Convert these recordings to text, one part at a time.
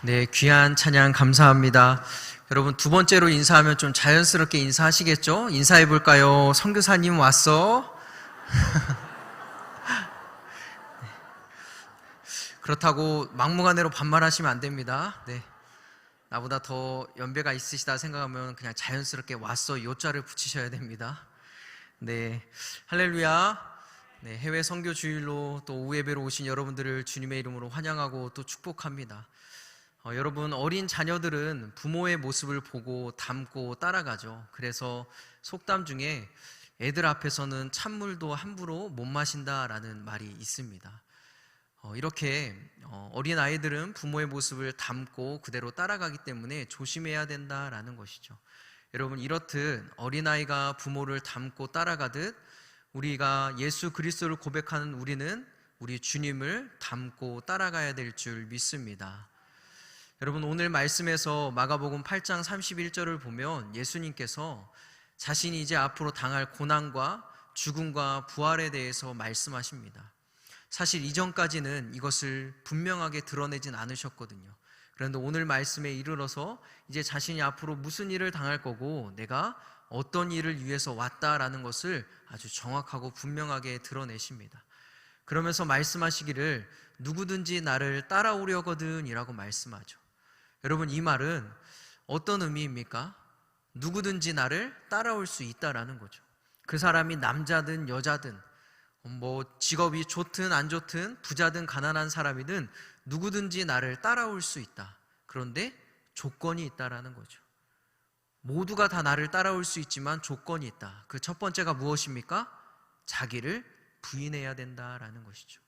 네, 귀한 찬양 감사합니다. 여러분, 두 번째로 인사하면 좀 자연스럽게 인사하시겠죠? 인사해 볼까요? 선교사님 왔어? 그렇다고 막무가내로 반말하시면 안 됩니다. 네, 나보다 더 연배가 있으시다 생각하면 그냥 자연스럽게 왔어 요자를 붙이셔야 됩니다. 네, 할렐루야. 네, 해외 선교 주일로 또 오후 예배로 오신 여러분들을 주님의 이름으로 환영하고 또 축복합니다. 여러분, 어린 자녀들은 부모의 모습을 보고 닮고 따라가죠. 그래서 속담 중에 애들 앞에서는 찬물도 함부로 못 마신다라는 말이 있습니다. 이렇게 어린 아이들은 부모의 모습을 닮고 그대로 따라가기 때문에 조심해야 된다라는 것이죠. 여러분, 이렇듯 어린아이가 부모를 닮고 따라가듯 우리가 예수 그리스도를 고백하는 우리는 우리 주님을 닮고 따라가야 될 줄 믿습니다. 여러분, 오늘 말씀에서 마가복음 8장 31절을 보면 예수님께서 자신이 이제 앞으로 당할 고난과 죽음과 부활에 대해서 말씀하십니다. 사실 이전까지는 이것을 분명하게 드러내진 않으셨거든요. 그런데 오늘 말씀에 이르러서 이제 자신이 앞으로 무슨 일을 당할 거고 내가 어떤 일을 위해서 왔다라는 것을 아주 정확하고 분명하게 드러내십니다. 그러면서 말씀하시기를 누구든지 나를 따라오려거든 이라고 말씀하죠. 여러분, 이 말은 어떤 의미입니까? 누구든지 나를 따라올 수 있다라는 거죠. 그 사람이 남자든 여자든 직업이 좋든 안 좋든 부자든 가난한 사람이든 누구든지 나를 따라올 수 있다. 그런데 조건이 있다라는 거죠. 모두가 다 나를 따라올 수 있지만 조건이 있다. 그 첫 번째가 무엇입니까? 자기를 부인해야 된다라는 것이죠.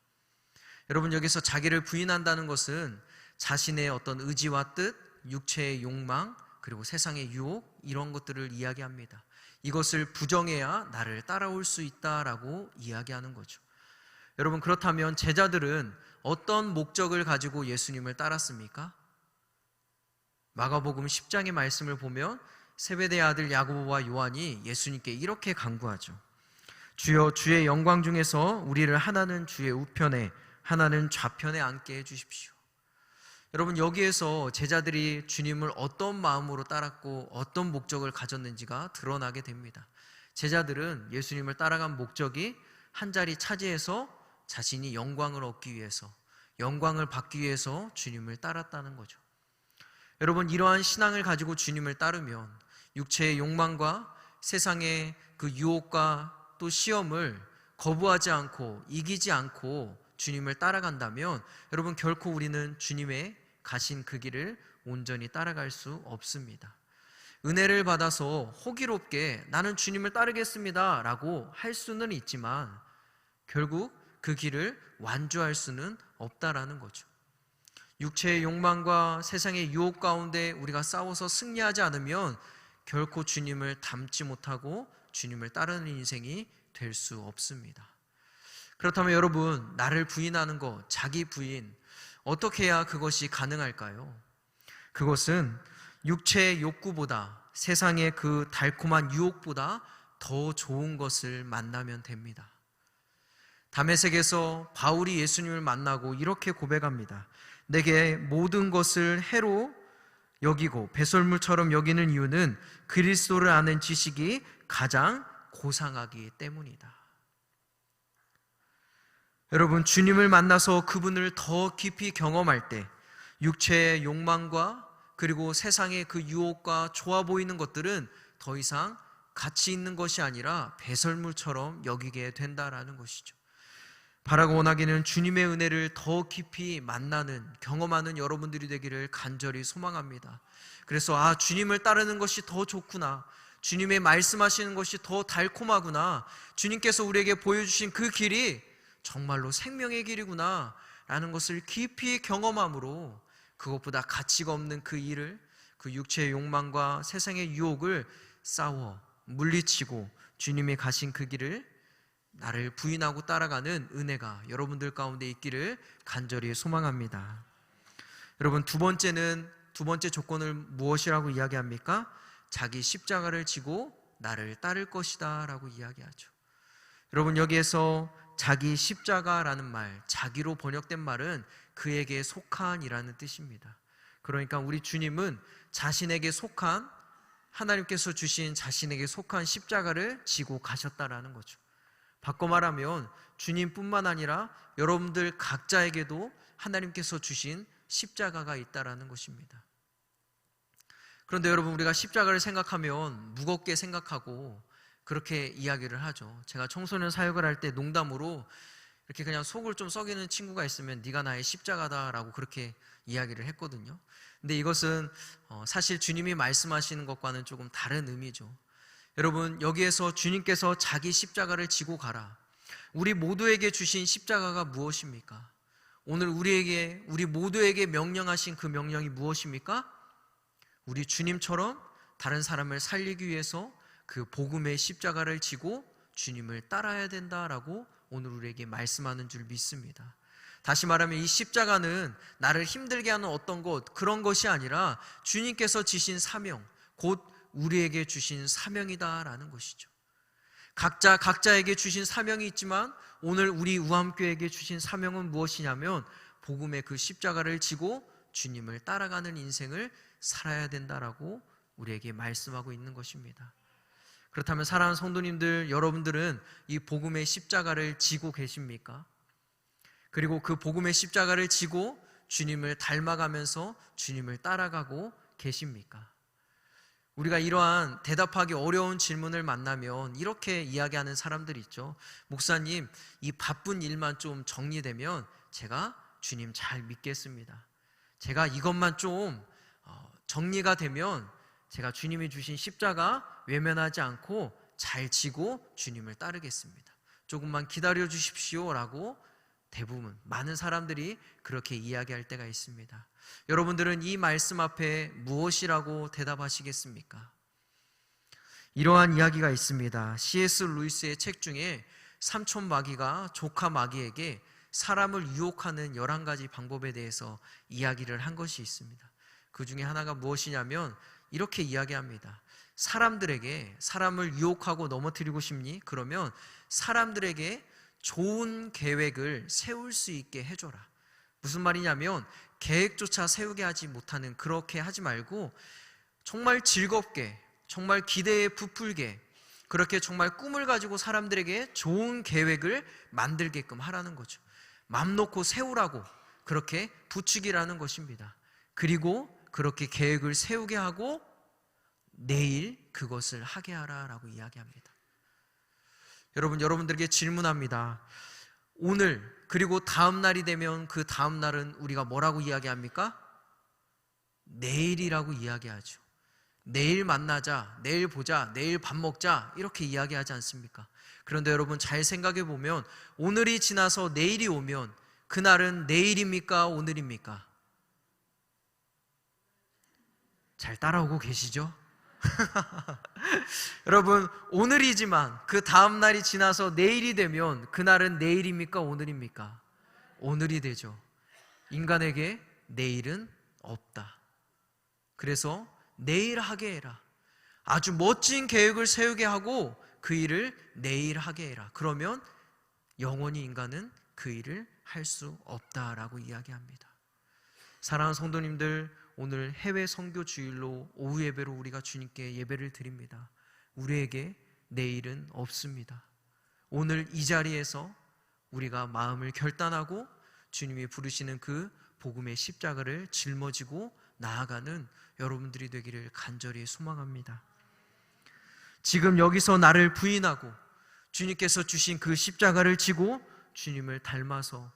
여러분, 여기서 자기를 부인한다는 것은 자신의 어떤 의지와 뜻, 육체의 욕망, 그리고 세상의 유혹, 이런 것들을 이야기합니다. 이것을 부정해야 나를 따라올 수 있다라고 이야기하는 거죠. 여러분, 그렇다면 제자들은 어떤 목적을 가지고 예수님을 따랐습니까? 마가복음 10장의 말씀을 보면 세베대의 아들 야고보와 요한이 예수님께 이렇게 간구하죠. 주여, 주의 영광 중에서 우리를 하나는 주의 우편에 하나는 좌편에 앉게 해주십시오. 여러분, 여기에서 제자들이 주님을 어떤 마음으로 따랐고 어떤 목적을 가졌는지가 드러나게 됩니다. 제자들은 예수님을 따라간 목적이 한 자리 차지해서 자신이 영광을 얻기 위해서, 영광을 받기 위해서 주님을 따랐다는 거죠. 여러분, 이러한 신앙을 가지고 주님을 따르면 육체의 욕망과 세상의 그 유혹과 또 시험을 거부하지 않고 이기지 않고 주님을 따라간다면 여러분, 결코 우리는 주님의 가신 그 길을 온전히 따라갈 수 없습니다. 은혜를 받아서 호기롭게 나는 주님을 따르겠습니다 라고 할 수는 있지만 결국 그 길을 완주할 수는 없다라는 거죠. 육체의 욕망과 세상의 유혹 가운데 우리가 싸워서 승리하지 않으면 결코 주님을 닮지 못하고 주님을 따르는 인생이 될 수 없습니다. 그렇다면 여러분, 나를 부인하는 것, 자기 부인, 어떻게 해야 그것이 가능할까요? 그것은 육체의 욕구보다, 세상의 그 달콤한 유혹보다 더 좋은 것을 만나면 됩니다. 다메섹에서 바울이 예수님을 만나고 이렇게 고백합니다. 내게 모든 것을 해로 여기고 배설물처럼 여기는 이유는 그리스도를 아는 지식이 가장 고상하기 때문이다. 여러분, 주님을 만나서 그분을 더 깊이 경험할 때 육체의 욕망과 그리고 세상의 그 유혹과 좋아 보이는 것들은 더 이상 가치 있는 것이 아니라 배설물처럼 여기게 된다라는 것이죠. 바라고 원하기는 주님의 은혜를 더 깊이 만나는, 경험하는 여러분들이 되기를 간절히 소망합니다. 그래서 주님을 따르는 것이 더 좋구나, 주님의 말씀하시는 것이 더 달콤하구나, 주님께서 우리에게 보여주신 그 길이 정말로 생명의 길이구나 라는 것을 깊이 경험함으로 그것보다 가치가 없는 그 일을, 그 육체의 욕망과 세상의 유혹을 싸워 물리치고 주님이 가신 그 길을 나를 부인하고 따라가는 은혜가 여러분들 가운데 있기를 간절히 소망합니다. 여러분, 두 번째 조건을 무엇이라고 이야기합니까? 자기 십자가를 지고 나를 따를 것이다 라고 이야기하죠. 여러분, 여기에서 자기 십자가라는 말, 자기로 번역된 말은 그에게 속한이라는 뜻입니다. 그러니까 우리 주님은 자신에게 속한, 하나님께서 주신 자신에게 속한 십자가를 지고 가셨다라는 거죠. 바꿔 말하면 주님뿐만 아니라 여러분들 각자에게도 하나님께서 주신 십자가가 있다라는 것입니다. 그런데 여러분, 우리가 십자가를 생각하면 무겁게 생각하고 그렇게 이야기를 하죠. 제가 청소년 사역을 할 때 농담으로 이렇게 그냥 속을 좀 썩이는 친구가 있으면 네가 나의 십자가다라고 그렇게 이야기를 했거든요. 근데 이것은 사실 주님이 말씀하시는 것과는 조금 다른 의미죠. 여러분, 여기에서 주님께서 자기 십자가를 지고 가라, 우리 모두에게 주신 십자가가 무엇입니까? 오늘 우리 모두에게 명령하신 그 명령이 무엇입니까? 우리 주님처럼 다른 사람을 살리기 위해서 그 복음의 십자가를 지고 주님을 따라야 된다라고 오늘 우리에게 말씀하는 줄 믿습니다. 다시 말하면 이 십자가는 나를 힘들게 하는 어떤 것, 그런 것이 아니라 주님께서 지신 사명, 곧 우리에게 주신 사명이다라는 것이죠. 각자에게 주신 사명이 있지만 오늘 우리 우암교회에게 주신 사명은 무엇이냐면 복음의 그 십자가를 지고 주님을 따라가는 인생을 살아야 된다라고 우리에게 말씀하고 있는 것입니다. 그렇다면 사랑하는 성도님들, 여러분들은 이 복음의 십자가를 지고 계십니까? 그리고 그 복음의 십자가를 지고 주님을 닮아가면서 주님을 따라가고 계십니까? 우리가 이러한 대답하기 어려운 질문을 만나면 이렇게 이야기하는 사람들이 있죠. 목사님, 이 바쁜 일만 좀 정리되면 제가 주님 잘 믿겠습니다. 제가 이것만 좀 정리가 되면 제가 주님이 주신 십자가 외면하지 않고 잘 지고 주님을 따르겠습니다. 조금만 기다려 주십시오 라고 대부분 많은 사람들이 그렇게 이야기할 때가 있습니다. 여러분들은 이 말씀 앞에 무엇이라고 대답하시겠습니까? 이러한 이야기가 있습니다. C.S. 루이스의 책 중에 삼촌 마귀가 조카 마귀에게 사람을 유혹하는 11가지 방법에 대해서 이야기를 한 것이 있습니다. 그 중에 하나가 무엇이냐면 이렇게 이야기합니다. 사람을 유혹하고 넘어뜨리고 싶니? 그러면 사람들에게 좋은 계획을 세울 수 있게 해줘라. 무슨 말이냐면 계획조차 세우게 하지 못하는, 그렇게 하지 말고 정말 즐겁게, 정말 기대에 부풀게, 그렇게 정말 꿈을 가지고 사람들에게 좋은 계획을 만들게끔 하라는 거죠. 맘 놓고 세우라고 그렇게 부추기라는 것입니다. 그리고 그렇게 계획을 세우게 하고 내일 그것을 하게 하라라고 이야기합니다. 여러분들에게 질문합니다. 오늘 그리고 다음 날이 되면 그 다음 날은 우리가 뭐라고 이야기합니까? 내일이라고 이야기하죠. 내일 만나자, 내일 보자, 내일 밥 먹자, 이렇게 이야기하지 않습니까? 그런데 여러분, 잘 생각해 보면 오늘이 지나서 내일이 오면 그날은 내일입니까? 오늘입니까? 잘 따라오고 계시죠? 여러분, 오늘이지만 그 다음 날이 지나서 내일이 되면 그날은 내일입니까? 오늘입니까? 오늘이 되죠. 인간에게 내일은 없다. 그래서 내일 하게 해라. 아주 멋진 계획을 세우게 하고 그 일을 내일 하게 해라. 그러면 영원히 인간은 그 일을 할 수 없다라고 이야기합니다. 사랑하는 성도님들, 오늘 해외 선교 주일로 오후 예배로 우리가 주님께 예배를 드립니다. 우리에게 내일은 없습니다. 오늘 이 자리에서 우리가 마음을 결단하고 주님이 부르시는 그 복음의 십자가를 짊어지고 나아가는 여러분들이 되기를 간절히 소망합니다. 지금 여기서 나를 부인하고 주님께서 주신 그 십자가를 지고 주님을 닮아서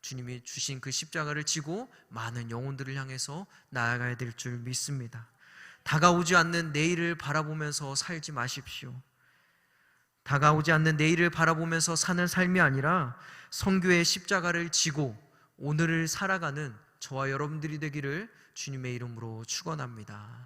주님이 주신 그 십자가를 지고 많은 영혼들을 향해서 나아가야 될 줄 믿습니다. 다가오지 않는 내일을 바라보면서 살지 마십시오. 다가오지 않는 내일을 바라보면서 사는 삶이 아니라 성교의 십자가를 지고 오늘을 살아가는 저와 여러분들이 되기를 주님의 이름으로 축원합니다.